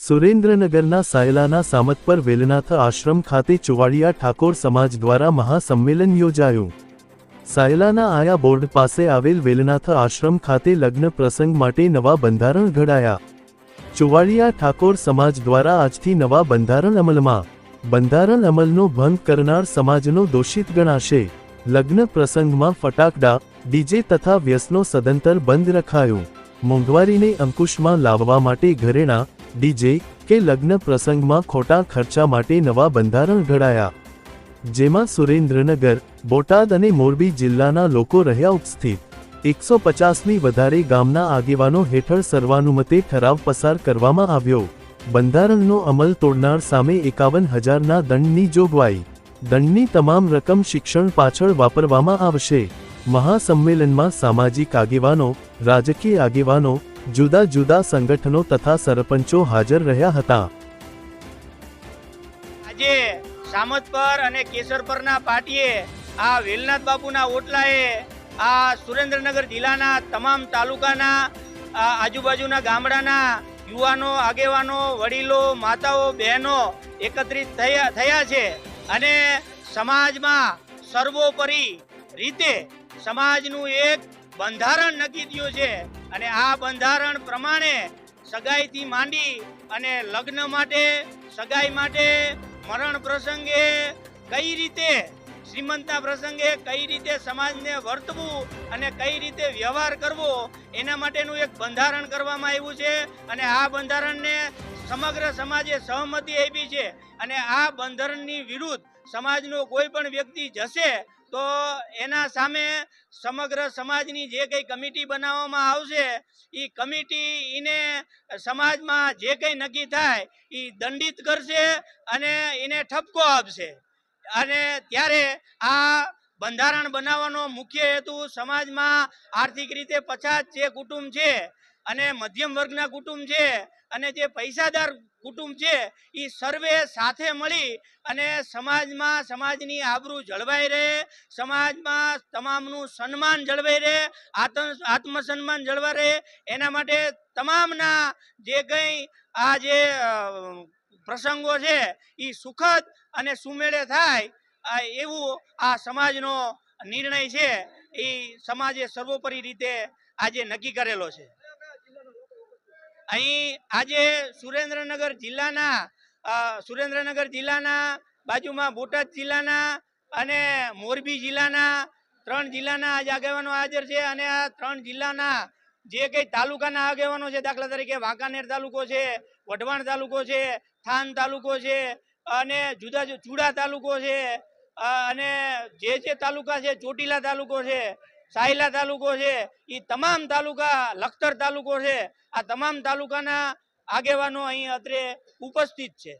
સુરેન્દ્રનગરના સાયલાના સામતપર વેલનાથ આશ્રમ ખાતે ચુવાડિયા ઠાકોર સમાજ દ્વારા મહાસંમેલન યોજાયું। સાયલાના આયા બોર્ડ પાસે આવેલ વેલનાથ આશ્રમ ખાતે લગ્ન પ્રસંગ માટે નવા બંધારણ ઘડાયા। ચુવાડિયા ઠાકોર સમાજ દ્વારા આજથી નવા બંધારણ અમલમાં। બંધારણ અમલનો ભંગ કરનાર સમાજનો દોષિત ગણાશે। લગ્ન પ્રસંગમાં ફટાકડા, ડીજે તથા વ્યસનો સદંતર બંધ રખાયું। મોંઘવારીને અંકુશમાં લાવવા માટે ઘરેણાં, ડીજે કે લગ્ન પ્રસંગમાં ખોટા ખર્ચા માટે નવા બંધારણ ઘડાયા। જેમાં સુરેન્દ્રનગર, બોટાદ અને મોરબી જિલ્લાના લોકો રહ્યા ઉપસ્થિત। 150ની વધારે ગામના આગેવાનો હેઠળ સર્વાનુમતે ઠરાવ પસાર કરવામાં આવ્યો। બંધારણનો અમલ તોડનાર સામે 51,000ના દંડની જોગવાઈ। દંડની તમામ રકમ શિક્ષણ પાછળ વાપરવામાં આવશે। મહાસંમેલનમાં સામાજિક આગેવાનો, રાજકીય આગેવાનો, જુદા જુદા સંગઠનો તથા સરપંચો હાજર રહ્યા હતા। આજે સામતપર અને કેસરપરના પાટીએ આ વેલનાથ બાપુના ઓટલાએ આ સુરેન્દ્રનગર જિલ્લાના તમામ તાલુકાના આજુબાજુના ગામડાના યુવાનો, આગેવાનો, વડીલો, માતાઓ, બહેનો એકત્રિત થયા છે અને સમાજમાં સર્વોપરી રીતે સમાજનું એક બંધારણ નક્કી થયું છે અને આ બંધારણ પ્રમાણે સગાઈથી માંડી અને લગ્ન માટે, સગાઈ માટે, મરણ પ્રસંગે કઈ રીતે, શ્રીમંતના પ્રસંગે કઈ રીતે સમાજને વર્તવું અને કઈ રીતે વ્યવહાર કરવો એના માટેનું એક બંધારણ કરવામાં આવ્યું છે અને આ બંધારણને સમગ્ર સમાજે સહમતિ આપી છે અને આ બંધારણની વિરુદ્ધ સમાજનો કોઈ પણ વ્યક્તિ જશે તો એના સામે સમગ્ર સમાજની જે કંઈ કમિટી બનાવવામાં આવશે એ કમિટી એને સમાજમાં જે કંઈ નક્કી થાય એ દંડિત કરશે અને એને ઠપકો આપશે। અને ત્યારે આ બંધારણ બનાવવાનો મુખ્ય હેતુ સમાજમાં આર્થિક રીતે પછાત જે કુટુંબ છે અને મધ્યમ વર્ગના કુટુંબ છે અને જે પૈસાદાર કુટુંબ છે એ સર્વે સાથે મળી અને સમાજમાં સમાજની આબરૂ જળવાઈ રહે, સમાજમાં તમામનું સન્માન જળવાઈ રહે, આત્મસન્માન જળવાઈ રહે એના માટે તમામના જે કંઈ આ જે પ્રસંગો છે એ સુખદ અને સુમેળે થાય એવું આ સમાજનો નિર્ણય છે એ સમાજે સર્વોપરી રીતે આજે નક્કી કરેલો છે। અહીં આજે સુરેન્દ્રનગર જિલ્લાના બાજુમાં બોટાદ જિલ્લાના અને મોરબી જિલ્લાના 3 જિલ્લાના આજે આગેવાનો હાજર છે અને આ 3 જિલ્લાના જે કંઈ તાલુકાના આગેવાનો છે, દાખલા તરીકે વાંકાનેર તાલુકો છે, વઢવાણ તાલુકો છે, થાન તાલુકો છે અને જુદા ચુડા તાલુકો છે અને જે તાલુકા છે, ચોટીલા તાલુકો છે, સાયલા તાલુકો છે, એ તમામ તાલુકા, લખતર તાલુકો છે, આ તમામ તાલુકાના આગેવાનો અહીં અત્રે ઉપસ્થિત છે।